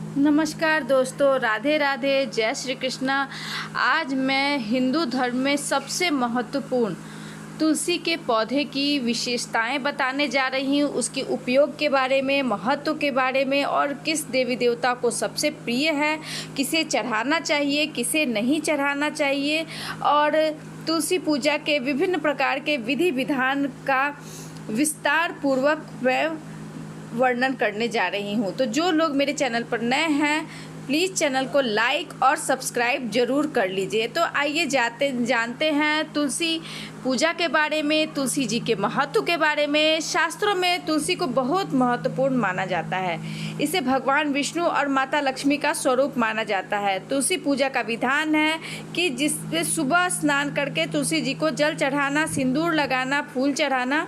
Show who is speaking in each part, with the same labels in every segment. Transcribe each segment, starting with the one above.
Speaker 1: नमस्कार दोस्तों, राधे राधे, जय श्री कृष्णा। आज मैं हिंदू धर्म में सबसे महत्वपूर्ण तुलसी के पौधे की विशेषताएं बताने जा रही हूँ, उसके उपयोग के बारे में, महत्व के बारे में और किस देवी देवता को सबसे प्रिय है, किसे चढ़ाना चाहिए, किसे नहीं चढ़ाना चाहिए और तुलसी पूजा के विभिन्न प्रकार के विधि विधान का विस्तार पूर्वक वर्णन करने जा रही हूँ। तो जो लोग मेरे चैनल पर नए हैं प्लीज़ चैनल को लाइक और सब्सक्राइब ज़रूर कर लीजिए। तो आइए जानते हैं तुलसी पूजा के बारे में, तुलसी जी के महत्व के बारे में। शास्त्रों में तुलसी को बहुत महत्वपूर्ण माना जाता है। इसे भगवान विष्णु और माता लक्ष्मी का स्वरूप माना जाता है। तुलसी पूजा का विधान है कि जिसमें सुबह स्नान करके तुलसी जी को जल चढ़ाना, सिंदूर लगाना, फूल चढ़ाना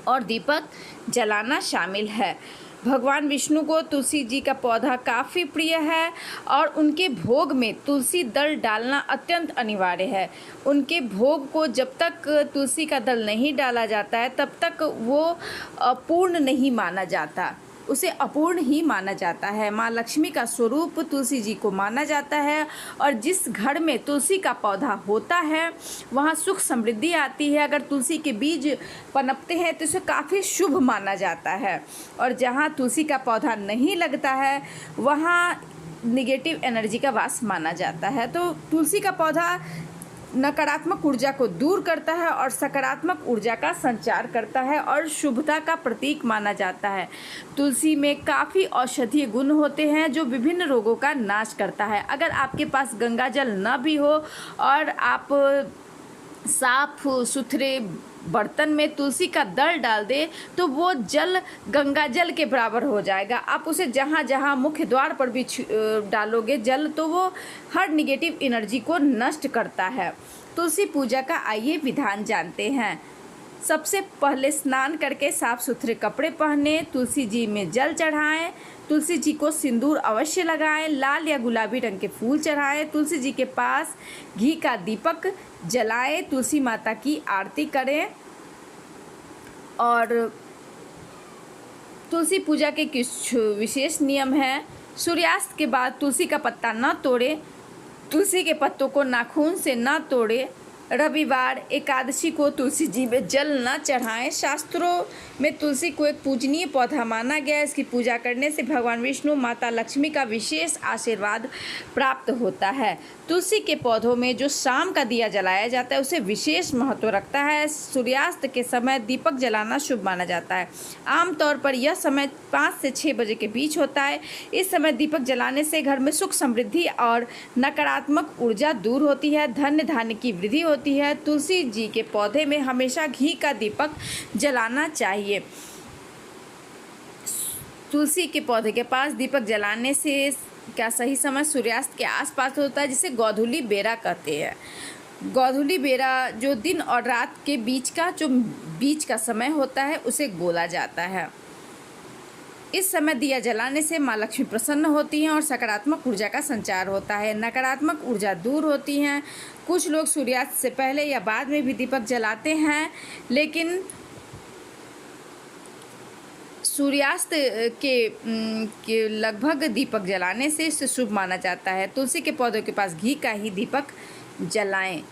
Speaker 1: और दीपक जलाना शामिल है। भगवान विष्णु को तुलसी जी का पौधा काफ़ी प्रिय है और उनके भोग में तुलसी दल डालना अत्यंत अनिवार्य है। उनके भोग को जब तक तुलसी का दल नहीं डाला जाता है तब तक वो पूर्ण नहीं माना जाता, उसे अपूर्ण ही माना जाता है। माँ लक्ष्मी का स्वरूप तुलसी जी को माना जाता है और जिस घर में तुलसी का पौधा होता है वहाँ सुख समृद्धि आती है। अगर तुलसी के बीज पनपते हैं तो इसे काफ़ी शुभ माना जाता है और जहाँ तुलसी का पौधा नहीं लगता है वहाँ निगेटिव एनर्जी का वास माना जाता है। तो तुलसी का पौधा नकारात्मक ऊर्जा को दूर करता है और सकारात्मक ऊर्जा का संचार करता है और शुभता का प्रतीक माना जाता है। तुलसी में काफ़ी औषधीय गुण होते हैं जो विभिन्न रोगों का नाश करता है। अगर आपके पास गंगा जल न भी हो और आप साफ सुथरे बर्तन में तुलसी का दल डाल दे तो वो जल गंगा जल के बराबर हो जाएगा। आप उसे जहाँ जहाँ मुख्य द्वार पर भी डालोगे जल तो वो हर निगेटिव एनर्जी को नष्ट करता है। तुलसी पूजा का आइए विधान जानते हैं। सबसे पहले स्नान करके साफ सुथरे कपड़े पहने, तुलसी जी में जल चढ़ाएं, तुलसी जी को सिंदूर अवश्य लगाएं, लाल या गुलाबी रंग के फूल चढ़ाएं, तुलसी जी के पास घी का दीपक जलाएं, तुलसी माता की आरती करें और तुलसी पूजा के कुछ विशेष नियम हैं। सूर्यास्त के बाद तुलसी का पत्ता न तोड़े, तुलसी के पत्तों को नाखून से न तोड़े, रविवार एकादशी को तुलसी जी में जल न चढ़ाएं। शास्त्रों में तुलसी को एक पूजनीय पौधा माना गया है। इसकी पूजा करने से भगवान विष्णु, माता लक्ष्मी का विशेष आशीर्वाद प्राप्त होता है। तुलसी के पौधों में जो शाम का दिया जलाया जाता है उसे विशेष महत्व रखता है। सूर्यास्त के समय दीपक जलाना शुभ माना जाता है। आमतौर पर यह समय 5 से 6 बजे के बीच होता है। इस समय दीपक जलाने से घर में सुख समृद्धि और नकारात्मक ऊर्जा दूर होती है, धन्य धान्य की वृद्धि होती है। तुलसी जी के पौधे में हमेशा घी का दीपक जलाना चाहिए। तुलसी के पौधे के पास दीपक जलाने से क्या सही समय सूर्यास्त के आसपास होता है, जिसे गोधूली बेरा कहते हैं। गोधूली बेरा जो दिन और रात के बीच का समय होता है उसे बोला जाता है। इस समय दिया जलाने से माँ लक्ष्मी प्रसन्न होती हैं और सकारात्मक ऊर्जा का संचार होता है, नकारात्मक ऊर्जा दूर होती हैं। कुछ लोग सूर्यास्त से पहले या बाद में भी दीपक जलाते हैं, लेकिन सूर्यास्त के लगभग दीपक जलाने से इसे शुभ माना जाता है। तुलसी के पौधों के पास घी का ही दीपक जलाएं।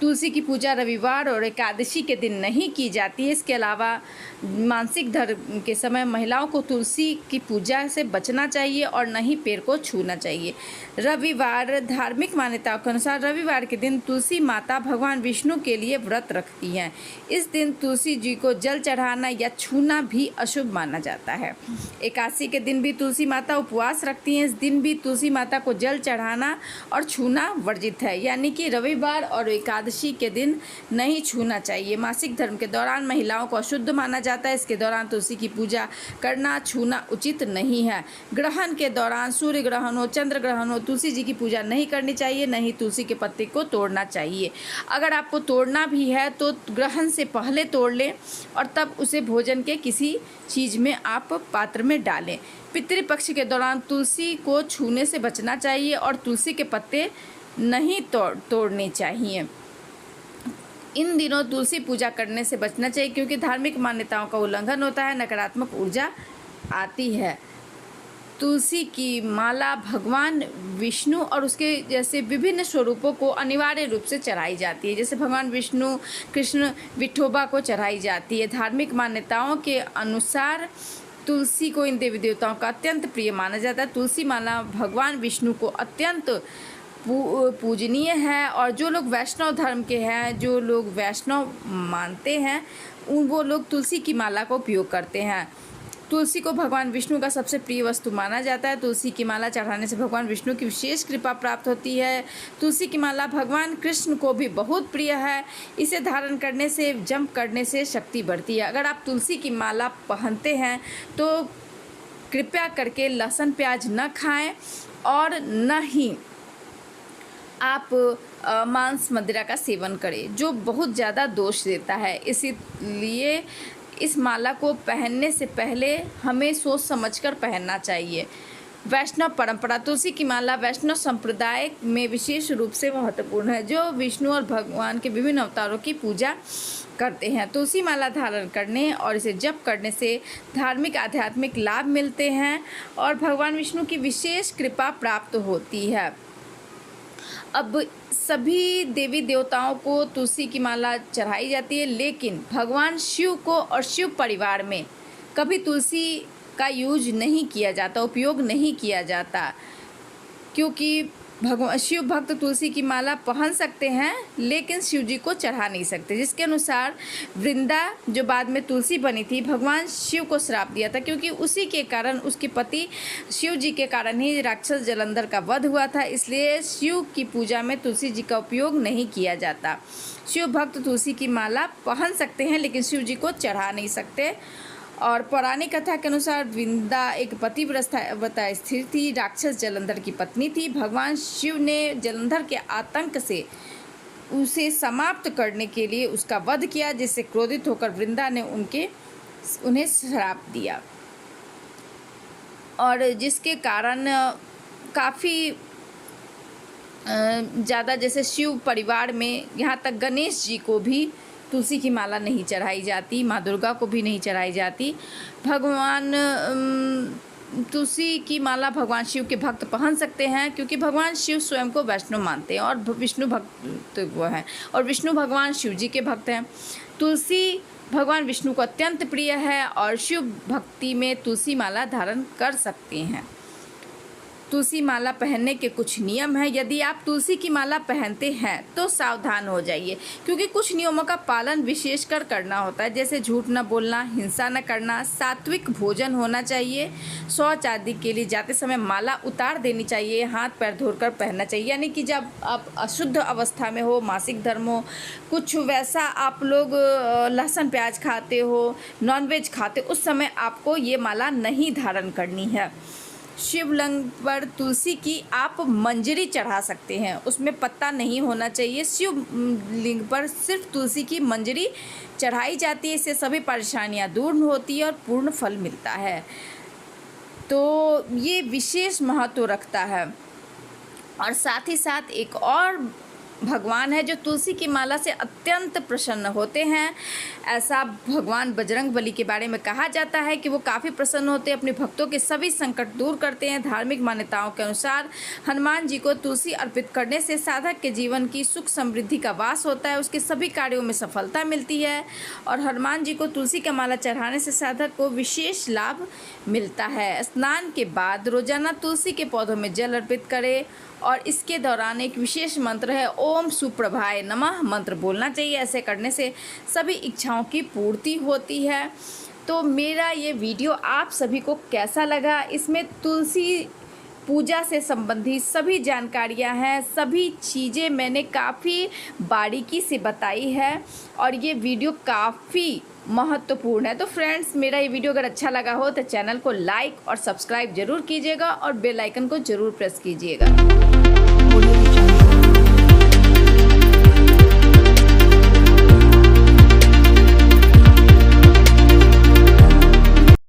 Speaker 1: तुलसी की पूजा रविवार और एकादशी के दिन नहीं की जाती है। इसके अलावा मासिक धर्म के समय महिलाओं को तुलसी की पूजा से बचना चाहिए और न ही पेड़ को छूना चाहिए। रविवार धार्मिक मान्यताओं के अनुसार रविवार के दिन तुलसी माता भगवान विष्णु के लिए व्रत रखती हैं। इस दिन तुलसी जी को जल चढ़ाना या छूना भी अशुभ माना जाता है। एकादशी के दिन भी तुलसी माता उपवास रखती हैं। इस दिन भी तुलसी माता को जल चढ़ाना और छूना वर्जित है, यानी कि रविवार और एकादशी के दिन नहीं छूना चाहिए। मासिक धर्म के दौरान महिलाओं को अशुद्ध माना जाता है। इसके दौरान तुलसी की पूजा करना, छूना उचित नहीं है। ग्रहण के दौरान सूर्य ग्रहण हो, चंद्र ग्रहण हो, तुलसी जी की पूजा नहीं करनी चाहिए, नहीं तुलसी के पत्ते को तोड़ना चाहिए। अगर आपको तोड़ना भी है तो ग्रहण से पहले तोड़ लें और तब उसे भोजन के किसी चीज़ में आप पात्र में डालें। पितृपक्ष के दौरान तुलसी को छूने से बचना चाहिए और तुलसी के पत्ते नहीं तोड़ने चाहिए। इन दिनों तुलसी पूजा करने से बचना चाहिए क्योंकि धार्मिक मान्यताओं का उल्लंघन होता है, नकारात्मक ऊर्जा आती है। तुलसी की माला भगवान विष्णु और उसके जैसे विभिन्न स्वरूपों को अनिवार्य रूप से चढ़ाई जाती है। जैसे भगवान विष्णु, कृष्ण, विठोबा को चढ़ाई जाती है। धार्मिक मान्यताओं के अनुसार तुलसी को इन देवी देवताओं का अत्यंत प्रिय माना जाता है। तुलसी माला भगवान विष्णु को अत्यंत पूजनीय है। और जो लोग वैष्णव धर्म के हैं, जो लोग वैष्णव मानते हैं, वो लोग तुलसी की माला का उपयोग करते हैं। तुलसी को भगवान विष्णु का सबसे प्रिय वस्तु माना जाता है। तुलसी की माला चढ़ाने से भगवान विष्णु की विशेष कृपा प्राप्त होती है। तुलसी की माला भगवान कृष्ण को भी बहुत प्रिय है। इसे धारण करने से, जप करने से शक्ति बढ़ती है। अगर आप तुलसी की माला पहनते हैं तो कृपया करके लहसुन प्याज न खाएं और न ही आप मांस मदिरा का सेवन करें, जो बहुत ज़्यादा दोष देता है। इसीलिए इस माला को पहनने से पहले हमें सोच समझकर पहनना चाहिए। वैष्णव परंपरा। तुलसी की माला वैष्णव संप्रदाय में विशेष रूप से महत्वपूर्ण है, जो विष्णु और भगवान के विभिन्न अवतारों की पूजा करते हैं। तुलसी माला धारण करने और इसे जप करने से धार्मिक आध्यात्मिक लाभ मिलते हैं और भगवान विष्णु की विशेष कृपा प्राप्त होती है। अब सभी देवी देवताओं को तुलसी की माला चढ़ाई जाती है, लेकिन भगवान शिव को और शिव परिवार में कभी तुलसी का यूज नहीं किया जाता, उपयोग नहीं किया जाता, क्योंकि भगवान शिव भक्त तुलसी की माला पहन सकते हैं लेकिन शिव जी को चढ़ा नहीं सकते। जिसके अनुसार वृंदा, जो बाद में तुलसी बनी थी, भगवान शिव को श्राप दिया था, क्योंकि उसी के कारण, उसके पति शिव जी के कारण ही राक्षस जलंधर का वध हुआ था। इसलिए शिव की पूजा में तुलसी जी का उपयोग नहीं किया जाता। शिव भक्त तुलसी की माला पहन सकते हैं लेकिन शिव जी को चढ़ा नहीं सकते। और पौराणिक कथा के अनुसार वृंदा एक पतिव्रता स्त्री थी, राक्षस जलंधर की पत्नी थी। भगवान शिव ने जलंधर के आतंक से उसे समाप्त करने के लिए उसका वध किया, जिससे क्रोधित होकर वृंदा ने उन्हें श्राप दिया, और जिसके कारण काफ़ी ज़्यादा, जैसे शिव परिवार में यहाँ तक गणेश जी को भी तुलसी की माला नहीं चढ़ाई जाती, माँ दुर्गा को भी नहीं चढ़ाई जाती। भगवान तुलसी की माला भगवान शिव के भक्त पहन सकते हैं, क्योंकि भगवान शिव स्वयं को वैष्णव मानते हैं और विष्णु भक्त वो हैं, और विष्णु भगवान शिव जी के भक्त हैं। तुलसी भगवान विष्णु को अत्यंत प्रिय है और शिव भक्ति में तुलसी माला धारण कर सकते हैं। तुलसी माला पहनने के कुछ नियम हैं। यदि आप तुलसी की माला पहनते हैं तो सावधान हो जाइए, क्योंकि कुछ नियमों का पालन विशेषकर करना होता है, जैसे झूठ न बोलना, हिंसा न करना, सात्विक भोजन होना चाहिए, शौच आदि के लिए जाते समय माला उतार देनी चाहिए, हाथ पैर धोकर पहनना चाहिए। यानी कि जब आप अशुद्ध अवस्था में हो, मासिक धर्म हो, कुछ वैसा आप लोग लहसुन प्याज खाते हो, नॉनवेज खाते, उस समय आपको ये माला नहीं धारण करनी है। शिवलिंग पर तुलसी की आप मंजरी चढ़ा सकते हैं, उसमें पत्ता नहीं होना चाहिए। शिवलिंग पर सिर्फ तुलसी की मंजरी चढ़ाई जाती है, इससे सभी परेशानियां दूर होती है और पूर्ण फल मिलता है। तो ये विशेष महत्व रखता है। और साथ ही साथ एक और भगवान है जो तुलसी की माला से अत्यंत प्रसन्न होते हैं। ऐसा भगवान बजरंगबली के बारे में कहा जाता है कि वो काफ़ी प्रसन्न होते हैं, अपने भक्तों के सभी संकट दूर करते हैं। धार्मिक मान्यताओं के अनुसार हनुमान जी को तुलसी अर्पित करने से साधक के जीवन की सुख समृद्धि का वास होता है, उसके सभी कार्यों में सफलता मिलती है। और हनुमान जी को तुलसी का माला चढ़ाने से साधक को विशेष लाभ मिलता है। स्नान के बाद रोजाना तुलसी के पौधों में जल अर्पित करें और इसके दौरान एक विशेष मंत्र है, ओम सुप्रभाय नमः मंत्र बोलना चाहिए। ऐसे करने से सभी इच्छाओं की पूर्ति होती है। तो मेरा ये वीडियो आप सभी को कैसा लगा? इसमें तुलसी पूजा से संबंधित सभी जानकारियां हैं, सभी चीज़ें मैंने काफ़ी बारीकी से बताई है और ये वीडियो काफ़ी महत्वपूर्ण है। तो फ्रेंड्स, मेरा ये वीडियो अगर अच्छा लगा हो तो चैनल को लाइक और सब्सक्राइब जरूर कीजिएगा और बेल आइकन को जरूर प्रेस कीजिएगा।